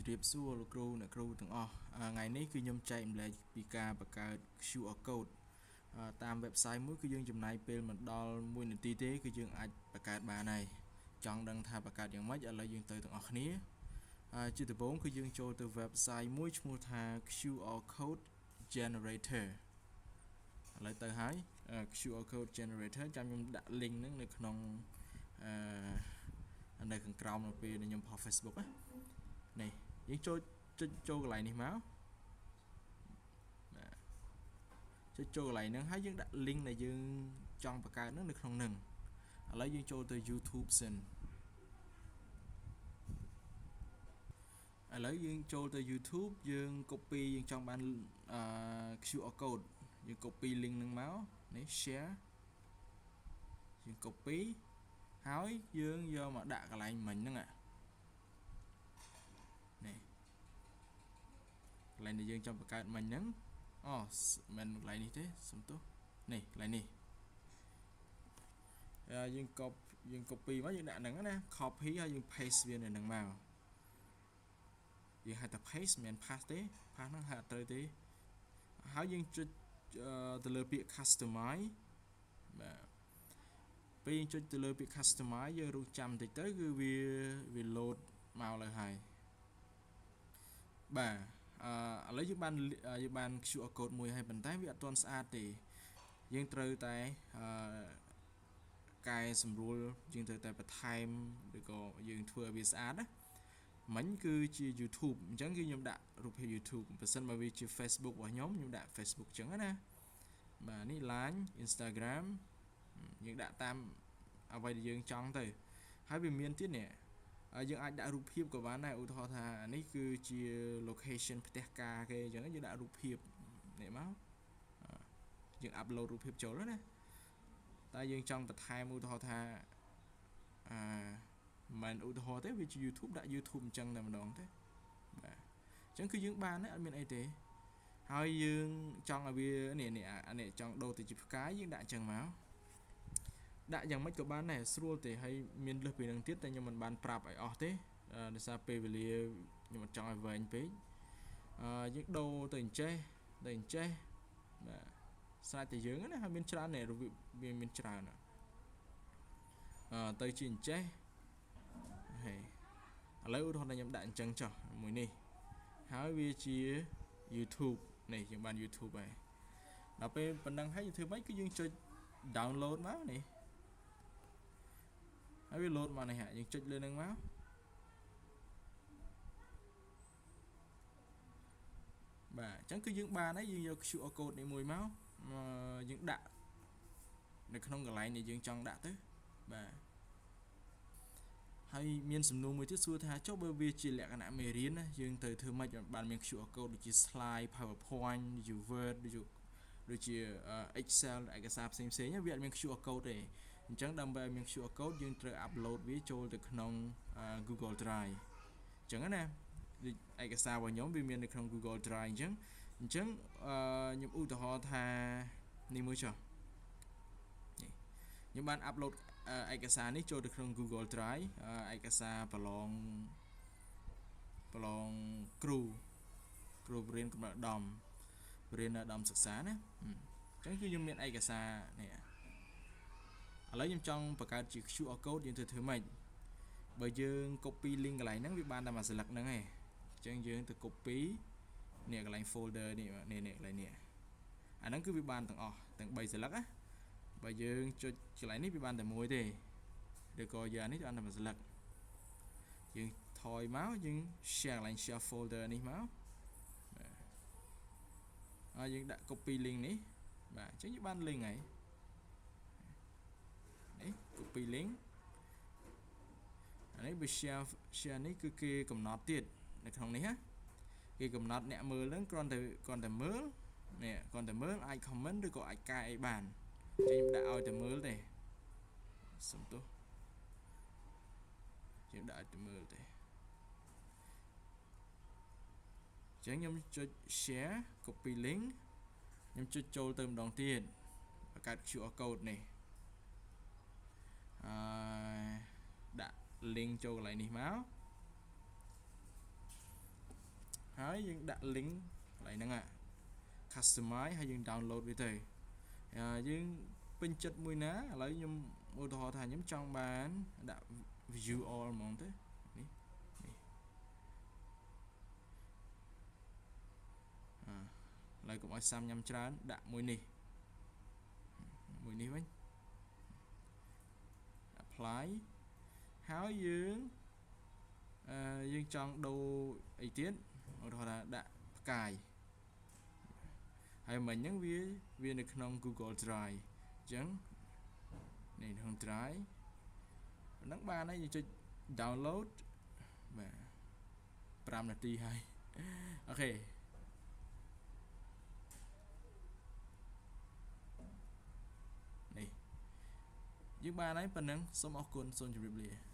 រៀបសួរលោកគ្រូអ្នកគ្រូទាំងអស់ថ្ងៃនេះគឺខ្ញុំចែកម្លែកពីការបង្កើត QR code តាម website មួយគឺយើងចំណាយពេលមិនដល់1នាទីទេគឺយើងអាចបង្កើតបានហើយចង់ដឹងថាបង្កើតយ៉ាងម៉េចឥឡូវយើងទៅទាំងអស់គ្នាជាដំបូងគឺយើងចូលទៅ website មួយឈ្មោះថា QR code generator ឥឡូវទៅហើយ QR code generator ចាំខ្ញុំដាក់ link ហ្នឹងនៅក្នុងនៅខាងក្រោមនៅពេលខ្ញុំផុស Facebook នេះយើងចូលកន្លែងនេះមកចូលកន្លែងហ្នឹងហើយយើងដាក់ link ដែលយើងចង់បង្កើតហ្នឹងនៅក្នុងហ្នឹងឥឡូវយើងចូលទៅ YouTube សិនឥឡូវយើងចូលទៅ YouTube យើង copy យើងចង់បានQR code យើង copy link ហ្នឹងមកនេះ share យើង copy ហើយយើងយកមកដាក់កន្លែងមិញហ្នឹងនេះកន្លែងដែលយើងចង់បង្កើតមិញហ្នឹងមិនមែនកន្លែងនេះទេសុំទោសនេះកន្លែងនេះយើង copy មកយើងដាក់ហ្នឹងណា copy ហើយយើង paste វានៅហ្នឹងមកយើងហៅថា paste មិនមែន paste ទេ paste ហ្នឹងហៅអត់ត្រូវទេហើយយើងចុចទៅលើពាក្យ customize បាទពេលយើងចុចទៅលើពាក្យ customize យើងរងចាំបន្តិចទៅគឺវា load មកលើហើយបាទឥឡូវយើងបាន QR code មួយហើយប៉ុន្តែវាអត់ទាន់ស្អាតទេយើងត្រូវតែកែសម្រួលយើងត្រូវតែបន្ថែមឬក៏យើងធ្វើឲ្យវាស្អាតណាមិញគឺជា YouTube អញ្ចឹងគឺខ្ញុំដាក់រូបភាព YouTube បើសិនបើវាជា Facebook របស់ខ្ញុំដាក់ Facebook អញ្ចឹងណាបាទនេះ Line Instagram យើងដាក់តាមអ្វីដែលយើងចង់ទៅហើយវាមានទៀតនេះយើងអាចដាក់រូបភាពក៏បានដែរឧទាហរណ៍ថានេះគឺជា location ផ្ទះការគេអញ្ចឹងយើងដាក់រូបភាពនេះមកយើង upload រូបភាពចូលណាតែយើងចង់បន្ថែមឧទាហរណ៍ថាមិនឧទាហរណ៍ទេវាជា YouTube ដាក់ YouTube អញ្ចឹងតែម្ដងទេបាទអញ្ចឹងគឺយើងបានអត់មានអីទេហើយយើងចង់ឲ្យវានេះចង់ដូរទៅជាផ្កាយយើងដាក់អញ្ចឹងមកដាក់យ៉ាងម៉េចក៏បានដែរស្រួលទេហើយមានលើសពីនឹងទៀតតែខ្ញុំមិនបានប្រាប់ឲ្យអស់ទេដោយសារពេលវេលាខ្ញុំអត់ចង់ឲ្យវែងពេកយើងដូរទៅអញ្ចេះបាទស្រេចតែយើងណាហើយមានច្រើននេះវាមានច្រើនទៅជាអញ្ចេះហើយឥឡូវឧទាហរណ៍ខ្ញុំដាក់អញ្ចឹងចុះមួយនេះហើយវាជា YouTube នេះយើងបាន YouTube ហើយដល់ពេលប៉ុណ្ណឹងហើយយើងធ្វើម៉េចគឺយើងចុច download មកនេះហើយវា load មកនេះយើងចុចលើនឹងមកបាទអញ្ចឹងគឺយើងបានហើយយើងយក QR code នេះមួយមកយើងដាក់នៅក្នុងកន្លែងដែលយើងចង់ដាក់ទៅបាទហើយមានសំណួរមួយទៀតសួរថាចុះបើវាជាលក្ខណៈមេរៀនណាយើងត្រូវធ្វើម៉េចបានមាន QR code ដូចជា slide PowerPoint ដូចជា Word ដូចជា Excel ឯកសារផ្សេងវាអត់មាន QR code ទេអញ្ចឹងដើម្បីឲ្យមាន QR code យើងត្រូវ upload វាចូលទៅក្នុង Google Drive អញ្ចឹងណាឯកសាររបស់ខ្ញុំវាមាននៅក្នុង Google Drive អញ្ចឹងខ្ញុំឧទាហរណ៍ថានេះមួយចុះខ្ញុំបាន upload ឯកសារនេះចូលទៅក្នុង Google Drive ឯកសារប្រឡងគ្រូរៀនកម្រិតឧត្តមសិក្សាណាអញ្ចឹងគឺខ្ញុំមានឯកសារនេះឥឡូវខ្ញុំចង់បង្កើតជា QR code យើងធ្វើម៉េចបើយើង copy link កន្លែងហ្នឹងវាបានតែមួយស្លឹកហ្នឹងឯងអញ្ចឹងយើងទៅ copy នេះកន្លែង folder នេះកន្លែងនេះអាហ្នឹងគឺវាបានទាំងអស់ទាំង3ស្លឹកណាបើយើងចុចកន្លែងនេះវាបានតែមួយទេឬក៏យកនេះបានតែមួយស្លឹកយើងថយមកយើង share កន្លែង share folder នេះមកហើយយើងដាក់ copy link នេះបាទអញ្ចឹងយើងបាន link ហើយនេះ copy link អានេះវា share នេះគឺគេកំណត់ទៀតនៅក្នុងនេះណាគេកំណត់អ្នកមើលហ្នឹងគ្រាន់តែមើលនេះគ្រាន់តែមើលអាច comment ឬក៏អាចកែអីបានអញ្ចឹងខ្ញុំដាក់ឲ្យតែមើលទេសុំទោសយើងដាក់ឲ្យតែមើលទេអញ្ចឹងខ្ញុំចុច share copy link ខ្ញុំចុចចូលទៅម្ដងទៀតបង្កើត QR code នេះដាក់ link ចូលកន្លែងនេះមក ហើយយើងដាក់ link កន្លែងហ្នឹង customize ហើយយើង download វាទៅយើងពេញចិត្តមួយណាឥឡូវខ្ញុំឧទាហរណ៍ថាខ្ញុំចង់បានដាក់ view all ហ្មងទៅនេះឥឡូវកុំឲ្យសាំញ៉ាំច្រើនដាក់មួយនេះវិញ apply ហើយយើងចង់ដូរអីទៀតឧទាហរណ៍ថាដាក់ផ្កាយហើយមិញហ្នឹងវានៅក្នុង Google Drive អញ្ចឹងនេះក្នុង Drive ហ្នឹងបានហើយយើងចុច download បាទ5នាទីហើយអូខេនេះយើងបានហើយប៉ុណ្ណឹងសូមអរគុណសូមជម្រាបលា